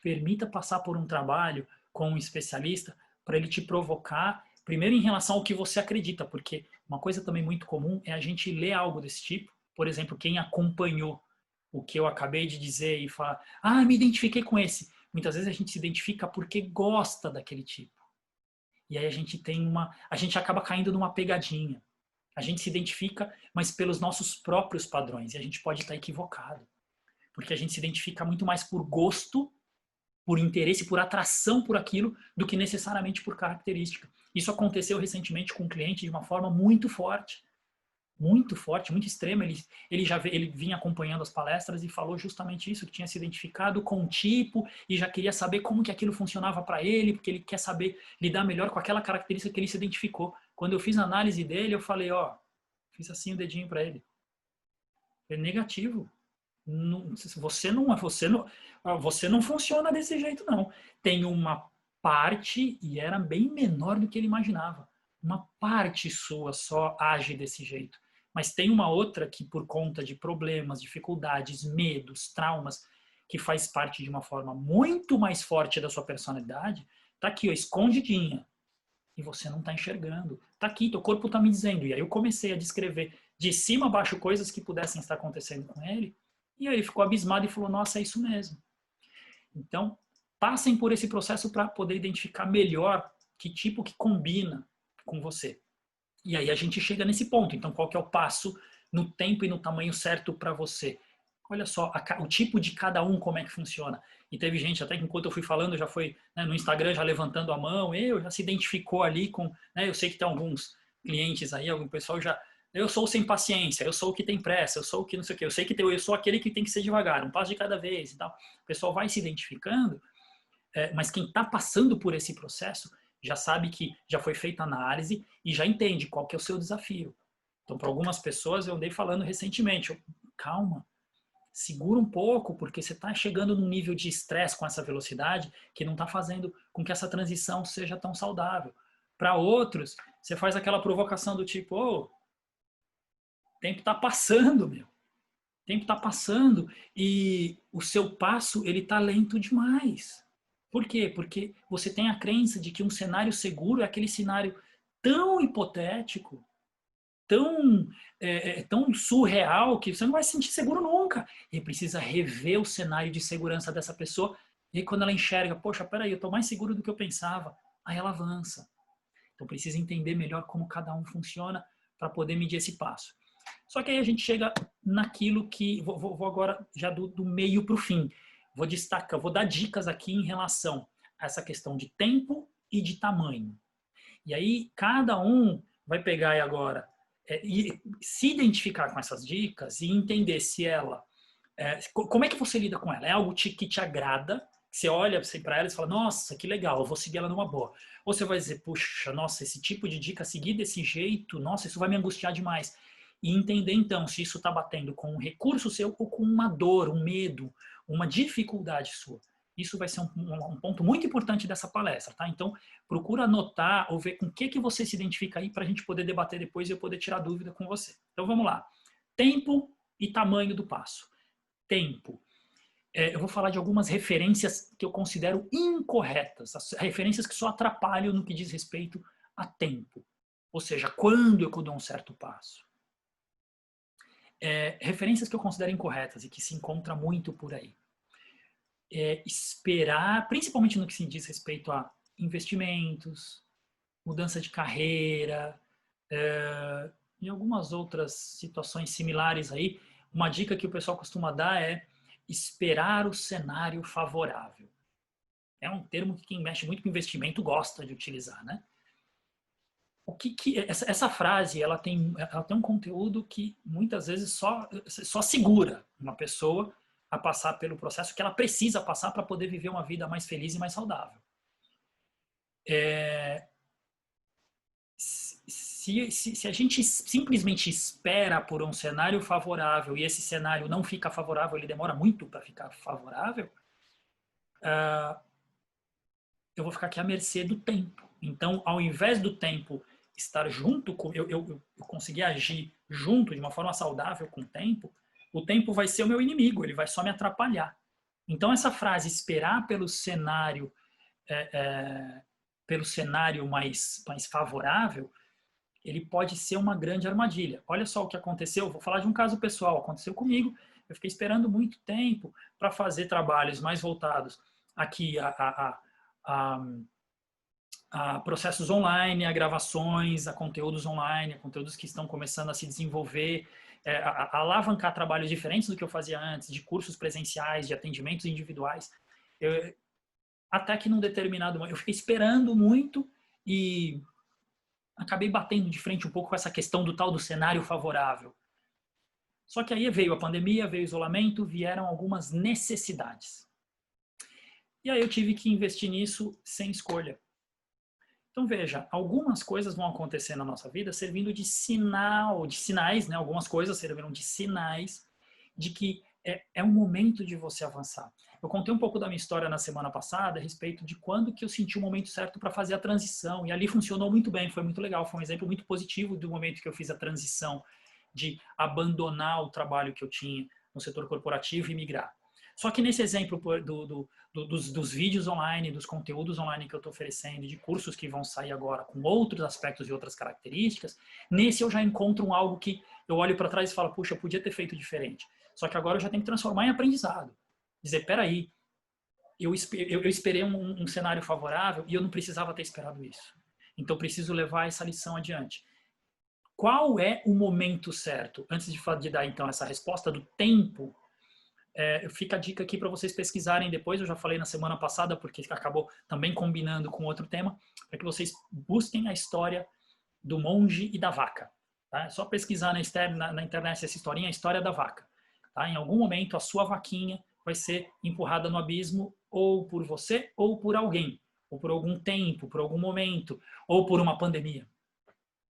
[SPEAKER 1] Permita passar por um trabalho com um especialista para ele te provocar, primeiro em relação ao que você acredita, porque uma coisa também muito comum é a gente ler algo desse tipo, por exemplo, quem acompanhou o que eu acabei de dizer e fala, me identifiquei com esse. Muitas vezes a gente se identifica porque gosta daquele tipo. E aí a gente acaba caindo numa pegadinha. A gente se identifica, mas pelos nossos próprios padrões. E a gente pode estar equivocado. Porque a gente se identifica muito mais por gosto, por interesse, por atração por aquilo, do que necessariamente por característica. Isso aconteceu recentemente com um cliente de uma forma muito forte, muito extrema. Ele vinha acompanhando as palestras e falou justamente isso, que tinha se identificado com um tipo e já queria saber como que aquilo funcionava para ele, porque ele quer saber lidar melhor com aquela característica que ele se identificou. Quando eu fiz a análise dele, eu falei, fiz assim o dedinho para ele. É negativo. Você não funciona desse jeito, não. Tem uma parte, e era bem menor do que ele imaginava. Uma parte sua só age desse jeito. Mas tem uma outra que, por conta de problemas, dificuldades, medos, traumas, que faz parte de uma forma muito mais forte da sua personalidade, tá aqui, escondidinha. E você não está enxergando. Tá aqui, teu corpo está me dizendo. E aí eu comecei a descrever de cima a baixo coisas que pudessem estar acontecendo com ele. E aí ele ficou abismado e falou, nossa, é isso mesmo. Então, passem por esse processo para poder identificar melhor que tipo que combina com você. E aí a gente chega nesse ponto. Então, qual que é o passo no tempo e no tamanho certo para você? Olha só, o tipo de cada um, como é que funciona. E teve gente, até que enquanto eu fui falando, já foi no Instagram, já levantando a mão, já se identificou ali com... eu sei que tem alguns clientes aí, algum pessoal já... Eu sou o sem paciência, eu sou o que tem pressa, eu sou o que não sei o quê. Eu sei que eu sou aquele que tem que ser devagar, um passo de cada vez e tal. O pessoal vai se identificando, mas quem está passando por esse processo já sabe que já foi feita a análise e já entende qual que é o seu desafio. Então, para algumas pessoas, eu andei falando recentemente, calma, segura um pouco, porque você está chegando num nível de estresse com essa velocidade que não está fazendo com que essa transição seja tão saudável. Para outros, você faz aquela provocação do tipo, o tempo está passando, meu. O tempo está passando e o seu passo ele está lento demais. Por quê? Porque você tem a crença de que um cenário seguro é aquele cenário tão hipotético, tão surreal, que você não vai se sentir seguro nunca. E precisa rever o cenário de segurança dessa pessoa. E aí, quando ela enxerga, poxa, peraí, eu estou mais seguro do que eu pensava, aí ela avança. Então precisa entender melhor como cada um funciona para poder medir esse passo. Só que aí a gente chega naquilo que... Vou agora já do meio para o fim. Vou destacar, vou dar dicas aqui em relação a essa questão de tempo e de tamanho. E aí cada um vai pegar aí agora e se identificar com essas dicas e entender se ela... como é que você lida com ela? É algo que te agrada? Você olha para ela e fala, nossa, que legal, eu vou seguir ela numa boa. Ou você vai dizer, puxa, nossa, esse tipo de dica, seguir desse jeito, nossa, isso vai me angustiar demais. E entender, então, se isso está batendo com um recurso seu ou com uma dor, um medo, uma dificuldade sua. Isso vai ser um ponto muito importante dessa palestra, tá? Então, procura anotar ou ver com o que você se identifica aí para a gente poder debater depois e eu poder tirar dúvida com você. Então, vamos lá. Tempo e tamanho do passo. Tempo. Eu vou falar de algumas referências que eu considero incorretas, as referências que só atrapalham no que diz respeito a tempo. Ou seja, quando eu dou um certo passo. Referências que eu considero incorretas e que se encontra muito por aí. Esperar, principalmente no que se diz respeito a investimentos, mudança de carreira, em algumas outras situações similares aí, uma dica que o pessoal costuma dar é esperar o cenário favorável. É um termo que quem mexe muito com investimento gosta de utilizar, né? Essa frase ela tem um conteúdo que muitas vezes só segura uma pessoa a passar pelo processo que ela precisa passar para poder viver uma vida mais feliz e mais saudável. Se a gente simplesmente espera por um cenário favorável e esse cenário não fica favorável, ele demora muito para ficar favorável, eu vou ficar aqui à mercê do tempo. Então, ao invés do tempo estar junto com eu conseguir agir junto de uma forma saudável com o tempo vai ser o meu inimigo, ele vai só me atrapalhar. Então, essa frase, esperar pelo cenário mais favorável, ele pode ser uma grande armadilha. Olha só o que aconteceu, vou falar de um caso pessoal, aconteceu comigo, eu fiquei esperando muito tempo para fazer trabalhos mais voltados aqui a processos online, a gravações, a conteúdos online, a conteúdos que estão começando a se desenvolver, a alavancar trabalhos diferentes do que eu fazia antes, de cursos presenciais, de atendimentos individuais. Até que num determinado momento, eu fiquei esperando muito e acabei batendo de frente um pouco com essa questão do tal do cenário favorável. Só que aí veio a pandemia, veio o isolamento, vieram algumas necessidades. E aí eu tive que investir nisso sem escolha. Então veja, algumas coisas vão acontecer na nossa vida servindo de sinais, né? Algumas coisas serviram de sinais de que é um momento de você avançar. Eu contei um pouco da minha história na semana passada a respeito de quando que eu senti o momento certo para fazer a transição. E ali funcionou muito bem, foi muito legal. Foi um exemplo muito positivo do momento que eu fiz a transição de abandonar o trabalho que eu tinha no setor corporativo e migrar. Só que nesse exemplo dos vídeos online, dos conteúdos online que eu estou oferecendo, de cursos que vão sair agora com outros aspectos e outras características, nesse eu já encontro algo que eu olho para trás e falo, puxa, eu podia ter feito diferente. Só que agora eu já tenho que transformar em aprendizado. Dizer, peraí, eu esperei um cenário favorável e eu não precisava ter esperado isso. Então, eu preciso levar essa lição adiante. Qual é o momento certo? Antes de dar, então, essa resposta do tempo, fica a dica aqui para vocês pesquisarem depois. Eu já falei na semana passada, porque acabou também combinando com outro tema, para que vocês busquem a história do monge e da vaca. Tá? É só pesquisar na internet essa historinha, a história da vaca. Tá? Em algum momento, a sua vaquinha vai ser empurrada no abismo ou por você ou por alguém, ou por algum tempo, por algum momento, ou por uma pandemia.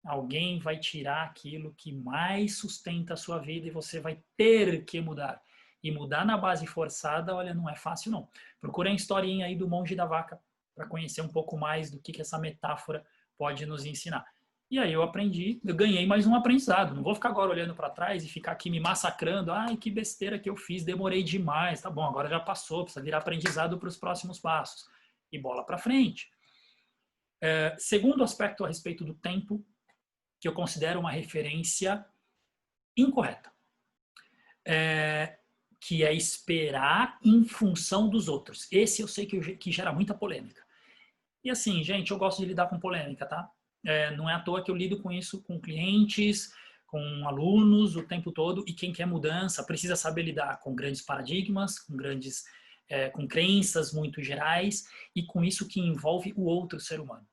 [SPEAKER 1] Alguém vai tirar aquilo que mais sustenta a sua vida e você vai ter que mudar. E mudar na base forçada, olha, não é fácil não. Procurem a historinha aí do monge e da vaca para conhecer um pouco mais do que essa metáfora pode nos ensinar. E aí eu aprendi, eu ganhei mais um aprendizado. Não vou ficar agora olhando para trás e ficar aqui me massacrando. Ai, que besteira que eu fiz, demorei demais. Tá bom, agora já passou, precisa virar aprendizado para os próximos passos. E bola para frente. Segundo aspecto a respeito do tempo, que eu considero uma referência incorreta. Que é esperar em função dos outros. Esse eu sei que gera muita polêmica. E assim, gente, eu gosto de lidar com polêmica, tá? Não é à toa que eu lido com isso com clientes, com alunos o tempo todo, e quem quer mudança precisa saber lidar com grandes paradigmas, com crenças muito gerais e com isso que envolve o outro ser humano.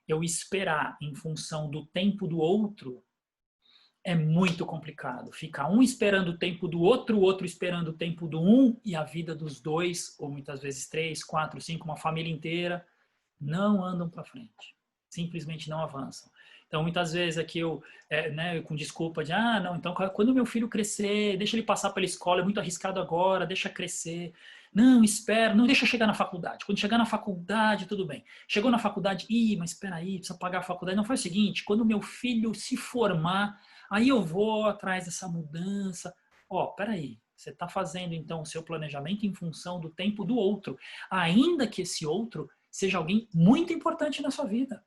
[SPEAKER 1] Eu esperar em função do tempo do outro é muito complicado. Fica um esperando o tempo do outro, o outro esperando o tempo do um, e a vida dos dois, ou muitas vezes 3, 4, 5, uma família inteira, não andam para frente. Simplesmente não avançam. Então, muitas vezes aqui com desculpa de, não, então quando meu filho crescer, deixa ele passar pela escola, é muito arriscado agora, deixa crescer. Não, espera, não deixa chegar na faculdade. Quando chegar na faculdade, tudo bem. Chegou na faculdade, mas espera aí, precisa pagar a faculdade. Não, faz o seguinte, quando meu filho se formar, aí eu vou atrás dessa mudança. Peraí, você está fazendo então o seu planejamento em função do tempo do outro, ainda que esse outro seja alguém muito importante na sua vida.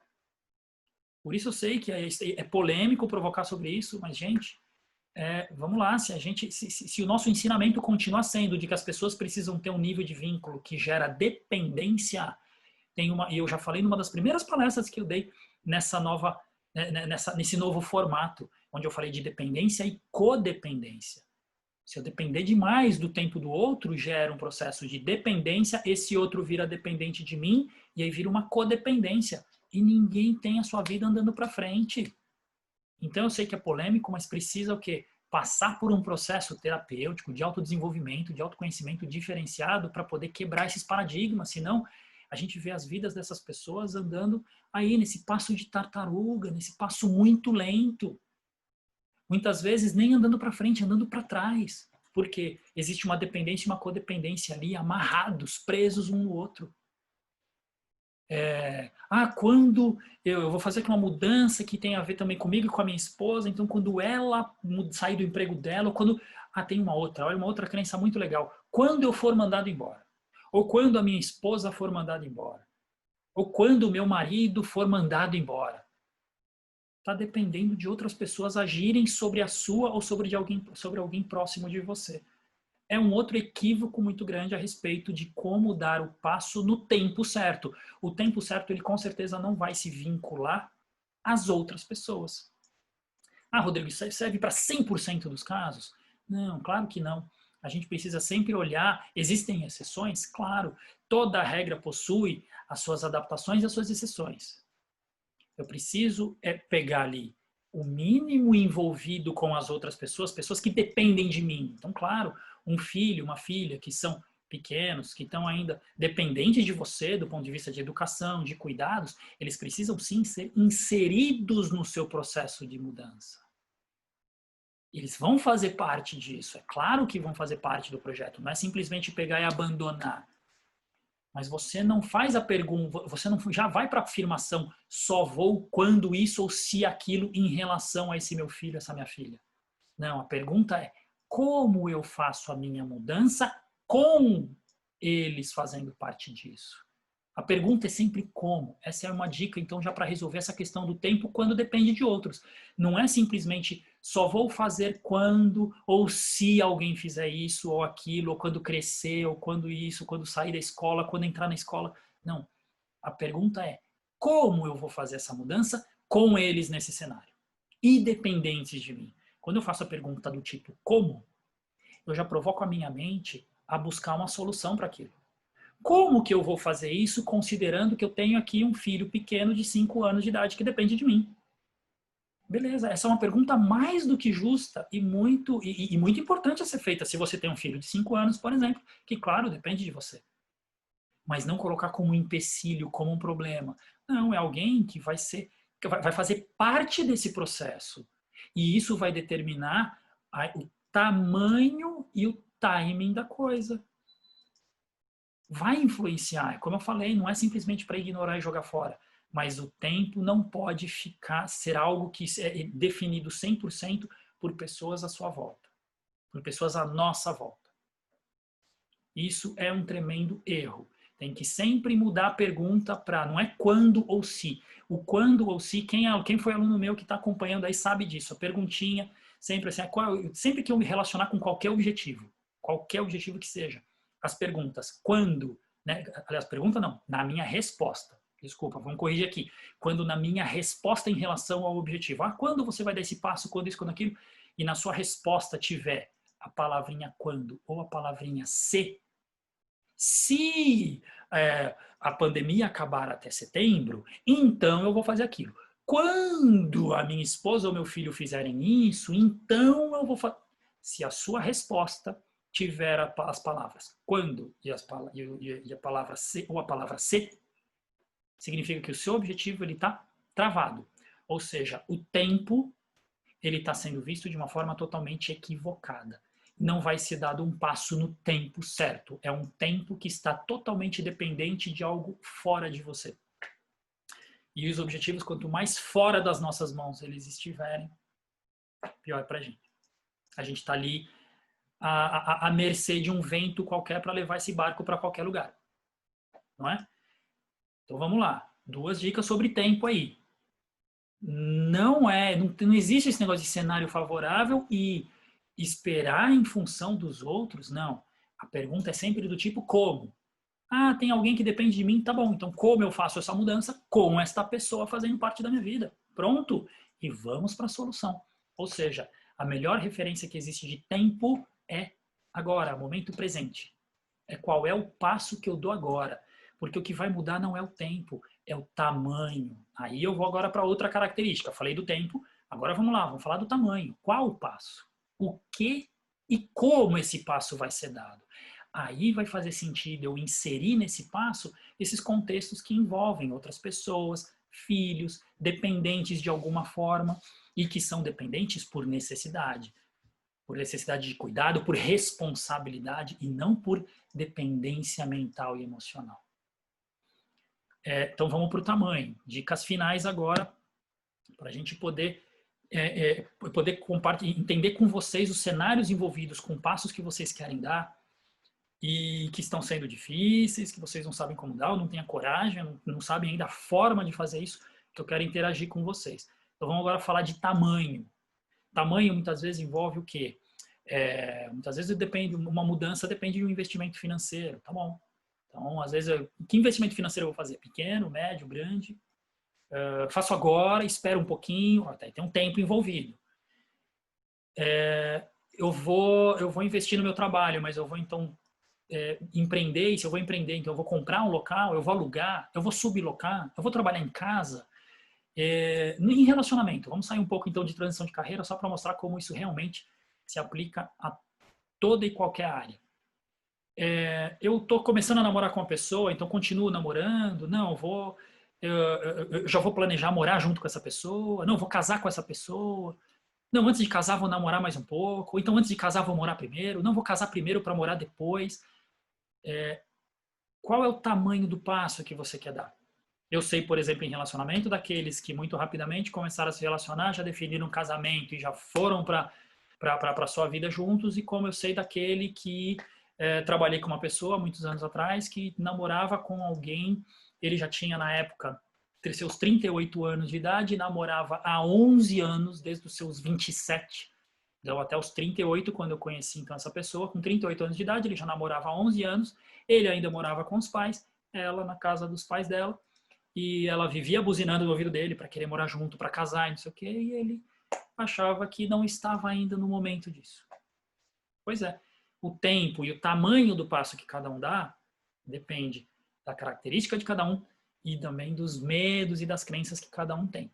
[SPEAKER 1] Por isso eu sei que é polêmico provocar sobre isso, mas, gente, vamos lá, se o nosso ensinamento continuar sendo de que as pessoas precisam ter um nível de vínculo que gera dependência, e eu já falei numa das primeiras palestras que eu dei nessa nova nesse novo formato, onde eu falei de dependência e codependência. Se eu depender demais do tempo do outro, gera um processo de dependência, esse outro vira dependente de mim, e aí vira uma codependência. E ninguém tem a sua vida andando para frente. Então eu sei que é polêmico, mas precisa o quê? Passar por um processo terapêutico, de autodesenvolvimento, de autoconhecimento diferenciado para poder quebrar esses paradigmas, senão a gente vê as vidas dessas pessoas andando aí nesse passo de tartaruga, nesse passo muito lento. Muitas vezes nem andando para frente, andando para trás. Porque existe uma dependência e uma codependência ali, amarrados, presos um no outro. Quando eu vou fazer aqui uma mudança que tem a ver também comigo e com a minha esposa, então quando ela sair do emprego dela, ou quando... tem uma outra crença muito legal. Quando eu for mandado embora, ou quando a minha esposa for mandada embora, ou quando o meu marido for mandado embora. Está dependendo de outras pessoas agirem sobre a sua ou sobre alguém próximo de você. É um outro equívoco muito grande a respeito de como dar o passo no tempo certo. O tempo certo, ele com certeza não vai se vincular às outras pessoas. Rodrigo, isso serve para 100% dos casos? Não, claro que não. A gente precisa sempre olhar, existem exceções? Claro, toda regra possui as suas adaptações e as suas exceções. Eu preciso pegar ali o mínimo envolvido com as outras pessoas, pessoas que dependem de mim. Então, claro, um filho, uma filha que são pequenos, que estão ainda dependentes de você do ponto de vista de educação, de cuidados, eles precisam sim ser inseridos no seu processo de mudança. Eles vão fazer parte disso, é claro que vão fazer parte do projeto, não é simplesmente pegar e abandonar. Mas você não faz a pergunta, você não já vai para a afirmação, só vou quando isso ou se aquilo em relação a esse meu filho, essa minha filha. Não, a pergunta é, como eu faço a minha mudança com eles fazendo parte disso? A pergunta é sempre como. Essa é uma dica, então, já para resolver essa questão do tempo quando depende de outros. Não é simplesmente só vou fazer quando ou se alguém fizer isso ou aquilo, ou quando crescer, ou quando isso, quando sair da escola, quando entrar na escola. Não. A pergunta é como eu vou fazer essa mudança com eles nesse cenário, independentes de mim. Quando eu faço a pergunta do tipo como, eu já provoco a minha mente a buscar uma solução para aquilo. Como que eu vou fazer isso considerando que eu tenho aqui um filho pequeno de 5 anos de idade que depende de mim? Beleza, essa é uma pergunta mais do que justa e muito importante a ser feita se você tem um filho de 5 anos, por exemplo, que, claro, depende de você. Mas não colocar como um empecilho, como um problema. Não, é alguém que vai fazer parte desse processo. E isso vai determinar o tamanho e o timing da coisa. Vai influenciar, como eu falei, não é simplesmente para ignorar e jogar fora, mas o tempo não pode ser algo que é definido 100% por pessoas à sua volta, por pessoas à nossa volta. Isso é um tremendo erro. Tem que sempre mudar a pergunta para não é quando ou se. O quando ou se, quem foi aluno meu que está acompanhando aí sabe disso. A perguntinha sempre assim, sempre que eu me relacionar com qualquer objetivo que seja, as perguntas, quando, né? Aliás, pergunta não, na minha resposta. Desculpa, vamos corrigir aqui. Quando na minha resposta em relação ao objetivo. Quando você vai dar esse passo, quando isso, quando aquilo, e na sua resposta tiver a palavrinha quando ou a palavrinha se a pandemia acabar até setembro, então eu vou fazer aquilo. Quando a minha esposa ou meu filho fizerem isso, então eu vou fazer. Se a sua resposta tiver as palavras quando e a palavra se ou a palavra se, significa que o seu objetivo ele está travado. Ou seja, o tempo ele está sendo visto de uma forma totalmente equivocada. Não vai ser dado um passo no tempo certo. É um tempo que está totalmente dependente de algo fora de você. E os objetivos, quanto mais fora das nossas mãos eles estiverem, pior para a gente. A gente está ali à mercê de um vento qualquer para levar esse barco para qualquer lugar. Não é? Então vamos lá. 2 dicas sobre tempo aí. Não existe esse negócio de cenário favorável e esperar em função dos outros, não. A pergunta é sempre do tipo como. Tem alguém que depende de mim, tá bom. Então como eu faço essa mudança com esta pessoa fazendo parte da minha vida? pronto, e vamos para a solução. Ou seja, a melhor referência que existe de tempo é agora, momento presente. É qual é o passo que eu dou agora. Porque o que vai mudar não é o tempo, é o tamanho. Aí eu vou agora para outra característica. Falei do tempo, agora vamos lá, vamos falar do tamanho. Qual o passo? O que e como esse passo vai ser dado? Aí vai fazer sentido eu inserir nesse passo esses contextos que envolvem outras pessoas, filhos, dependentes de alguma forma e que são dependentes por necessidade de cuidado, por responsabilidade e não por dependência mental e emocional. Então vamos para o tamanho. Dicas finais agora, para a gente poder entender com vocês os cenários envolvidos com passos que vocês querem dar e que estão sendo difíceis, que vocês não sabem como dar, ou não têm a coragem, não sabem ainda a forma de fazer isso, que eu quero interagir com vocês. Então vamos agora falar de tamanho. Tamanho muitas vezes envolve o quê? Muitas vezes uma mudança depende de um investimento financeiro, tá bom? Então, às vezes, que investimento financeiro eu vou fazer? Pequeno, médio, grande? Faço agora, espero um pouquinho, até tem um tempo envolvido. Eu vou investir no meu trabalho, mas eu vou então empreender, e se eu vou empreender, então eu vou comprar um local, eu vou alugar, eu vou sublocar, eu vou trabalhar em casa. Em relacionamento, vamos sair um pouco então de transição de carreira só para mostrar como isso realmente se aplica a toda e qualquer área. Eu estou começando a namorar com uma pessoa, então continuo namorando, não, eu já vou planejar morar junto com essa pessoa, não, vou casar com essa pessoa, não, antes de casar vou namorar mais um pouco, ou então antes de casar vou morar primeiro, não, vou casar primeiro para morar depois. Qual é o tamanho do passo que você quer dar? Eu sei, por exemplo, em relacionamento, daqueles que muito rapidamente começaram a se relacionar, já definiram um casamento e já foram para a sua vida juntos, e como eu sei daquele que trabalhei com uma pessoa muitos anos atrás que namorava com alguém, ele já tinha na época seus 38 anos de idade, namorava há 11 anos, desde os seus 27, então até os 38, quando eu conheci então essa pessoa, com 38 anos de idade, ele já namorava há 11 anos, ele ainda morava com os pais, ela na casa dos pais dela, e ela vivia buzinando no ouvido dele para querer morar junto, para casar, não sei o quê, e ele achava que não estava ainda no momento disso. Pois é, o tempo e o tamanho do passo que cada um dá depende da característica de cada um e também dos medos e das crenças que cada um tem.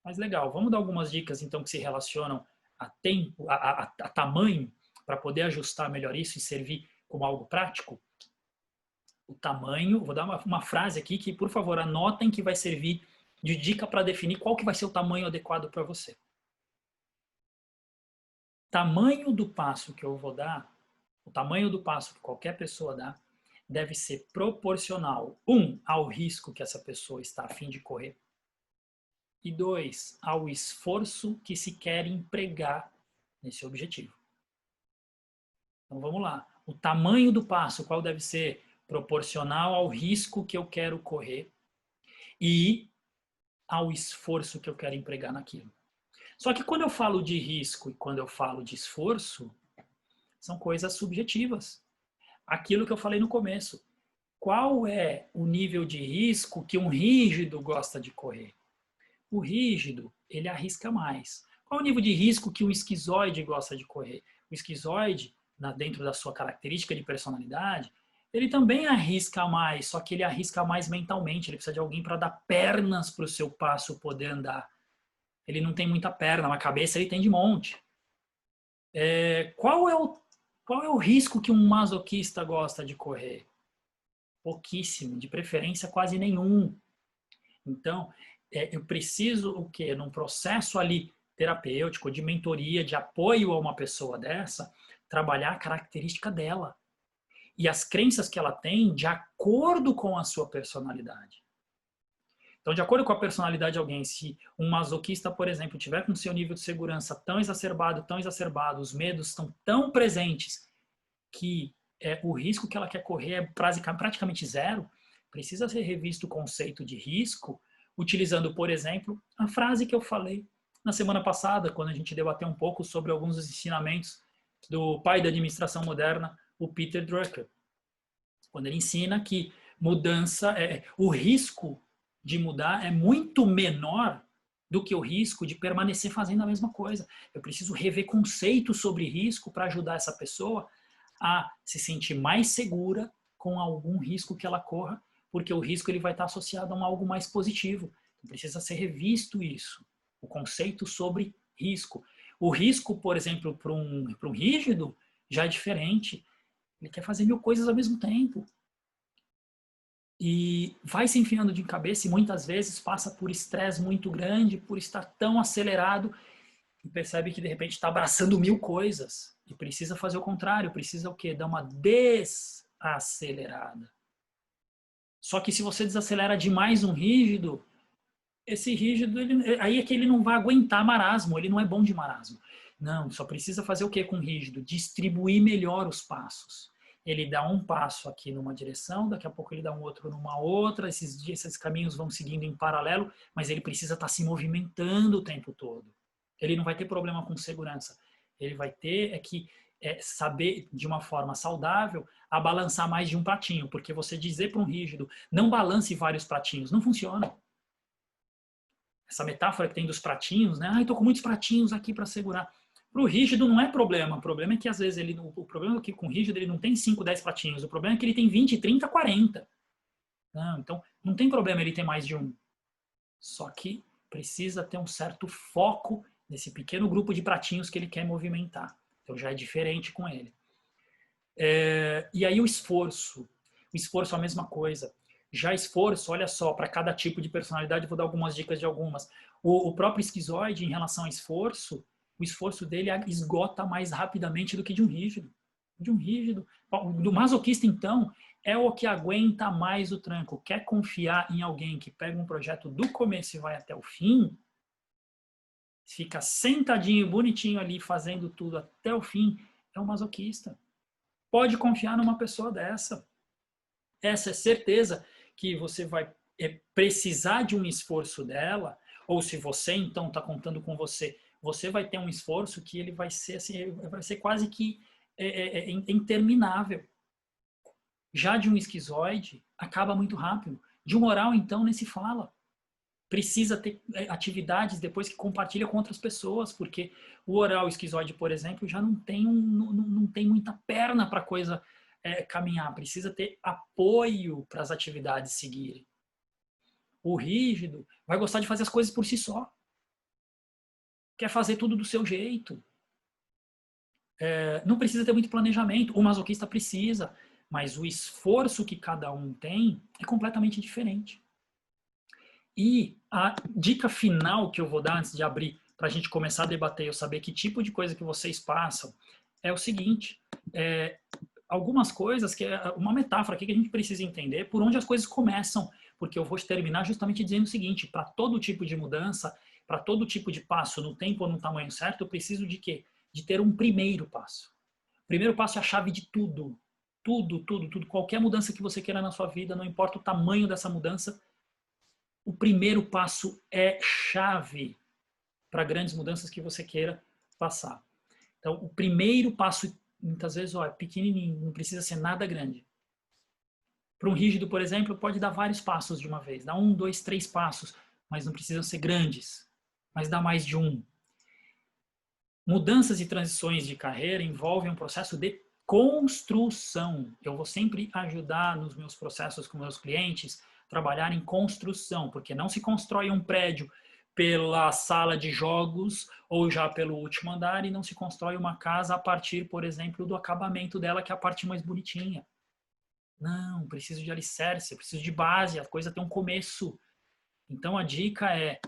[SPEAKER 1] Mas legal, vamos dar algumas dicas então que se relacionam a tempo, a tamanho, para poder ajustar melhor isso e servir como algo prático. O tamanho, vou dar uma frase aqui que, por favor, anotem, que vai servir de dica para definir qual que vai ser o tamanho adequado para você. Tamanho do passo que eu vou dar, o tamanho do passo que qualquer pessoa dá, deve ser proporcional, 1, ao risco que essa pessoa está a fim de correr, e 2, ao esforço que se quer empregar nesse objetivo. Então vamos lá. O tamanho do passo, qual deve ser? Proporcional ao risco que eu quero correr e ao esforço que eu quero empregar naquilo. Só que quando eu falo de risco e quando eu falo de esforço, são coisas subjetivas. Aquilo que eu falei no começo. Qual é o nível de risco que um rígido gosta de correr? O rígido, ele arrisca mais. Qual é o nível de risco que um esquizoide gosta de correr? O esquizoide, dentro da sua característica de personalidade, ele também arrisca mais, só que ele arrisca mais mentalmente. Ele precisa de alguém para dar pernas para o seu passo poder andar. Ele não tem muita perna, mas a cabeça ele tem de monte. Qual é o risco que um masoquista gosta de correr? Pouquíssimo, de preferência quase nenhum. Então, eu preciso o quê? Num processo ali terapêutico, de mentoria, de apoio a uma pessoa dessa, trabalhar a característica dela e as crenças que ela tem de acordo com a sua personalidade. Então, de acordo com a personalidade de alguém, se um masoquista, por exemplo, tiver com seu nível de segurança tão exacerbado, os medos estão tão presentes que o risco que ela quer correr é praticamente zero, precisa ser revisto o conceito de risco, utilizando, por exemplo, a frase que eu falei na semana passada, quando a gente debateu um pouco sobre alguns dos ensinamentos do pai da administração moderna, o Peter Drucker. Quando ele ensina que mudança, o risco de mudar é muito menor do que o risco de permanecer fazendo a mesma coisa. Eu preciso rever conceitos sobre risco para ajudar essa pessoa a se sentir mais segura com algum risco que ela corra, porque o risco ele vai estar associado a algo mais positivo. Então, precisa ser revisto isso, o conceito sobre risco. O risco, por exemplo, para um rígido, já é diferente. Ele quer fazer 1000 coisas ao mesmo tempo. E vai se enfiando de cabeça e muitas vezes passa por estresse muito grande, por estar tão acelerado e percebe que de repente está abraçando 1000 coisas. E precisa fazer o contrário, precisa o quê? Dar uma desacelerada. Só que se você desacelera demais um rígido, esse rígido, aí é que ele não vai aguentar marasmo, ele não é bom de marasmo. Não, só precisa fazer o que com o rígido? Distribuir melhor os passos. Ele dá um passo aqui numa direção, daqui a pouco ele dá um outro numa outra, esses caminhos vão seguindo em paralelo, mas ele precisa estar se movimentando o tempo todo. Ele não vai ter problema com segurança. Ele vai ter saber, de uma forma saudável, a balançar mais de um pratinho, porque você dizer para um rígido, não balance vários pratinhos, não funciona. Essa metáfora que tem dos pratinhos, né? Estou com muitos pratinhos aqui para segurar. Para o rígido não é problema. O problema é que às vezes o problema é que com o rígido ele não tem 5, 10 pratinhos. O problema é que ele tem 20, 30, 40. Não, então não tem problema ele ter mais de um. Só que precisa ter um certo foco nesse pequeno grupo de pratinhos que ele quer movimentar. Então já é diferente com ele. E aí o esforço. O esforço é a mesma coisa. Já esforço, olha só, para cada tipo de personalidade, vou dar algumas dicas de algumas. O próprio esquizoide, em relação ao esforço, o esforço dele esgota mais rapidamente do que de um rígido. Do masoquista, então, é o que aguenta mais o tranco. Quer confiar em alguém que pega um projeto do começo e vai até o fim, fica sentadinho, bonitinho ali, fazendo tudo até o fim, é um masoquista. Pode confiar numa pessoa dessa. Essa é certeza que você vai precisar de um esforço dela, ou se você então está contando com você, você vai ter um esforço que ele vai ser assim, vai ser quase que interminável. Já de um esquizoide, acaba muito rápido. De um oral, então, nem se fala. Precisa ter atividades depois que compartilha com outras pessoas, porque o oral esquizoide, por exemplo, já não tem muita perna para a coisa caminhar. Precisa ter apoio para as atividades seguirem. O rígido vai gostar de fazer as coisas por si só. Quer fazer tudo do seu jeito. Não precisa ter muito planejamento. O masoquista precisa, mas o esforço que cada um tem é completamente diferente. E a dica final que eu vou dar antes de abrir, para a gente começar a debater, eu saber que tipo de coisa que vocês passam, é o seguinte, algumas coisas, que é uma metáfora aqui que a gente precisa entender por onde as coisas começam, porque eu vou terminar justamente dizendo o seguinte, para todo tipo de mudança, para todo tipo de passo no tempo ou no tamanho certo, eu preciso de quê? De ter um primeiro passo. O primeiro passo é a chave de tudo. Tudo. Qualquer mudança que você queira na sua vida, não importa o tamanho dessa mudança, o primeiro passo é chave para grandes mudanças que você queira passar. Então, o primeiro passo, muitas vezes, é pequenininho, não precisa ser nada grande. Para um rígido, por exemplo, pode dar vários passos de uma vez. Dá 1, 2, 3 passos, mas não precisam ser grandes. Mas dá mais de um. Mudanças e transições de carreira envolvem um processo de construção. Eu vou sempre ajudar nos meus processos com meus clientes trabalhar em construção, porque não se constrói um prédio pela sala de jogos ou já pelo último andar e não se constrói uma casa a partir, por exemplo, do acabamento dela, que é a parte mais bonitinha. Não, preciso de alicerce, preciso de base, a coisa tem um começo. Então a dica é,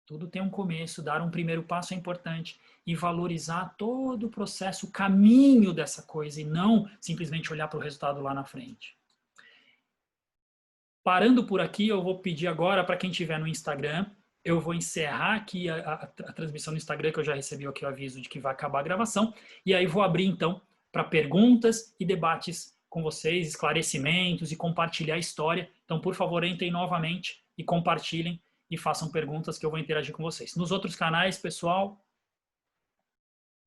[SPEAKER 1] tudo tem um começo, dar um primeiro passo é importante e valorizar todo o processo, o caminho dessa coisa e não simplesmente olhar para o resultado lá na frente. Parando por aqui, eu vou pedir agora para quem estiver no Instagram, eu vou encerrar aqui a transmissão no Instagram, que eu já recebi aqui o aviso de que vai acabar a gravação, e aí vou abrir então para perguntas e debates com vocês, esclarecimentos e compartilhar a história. Então, por favor, entrem novamente e compartilhem e façam perguntas que eu vou interagir com vocês. Nos outros canais, pessoal,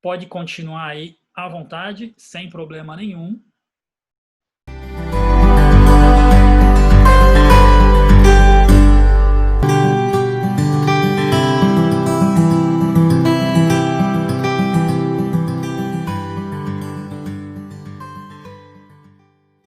[SPEAKER 1] pode continuar aí à vontade, sem problema nenhum.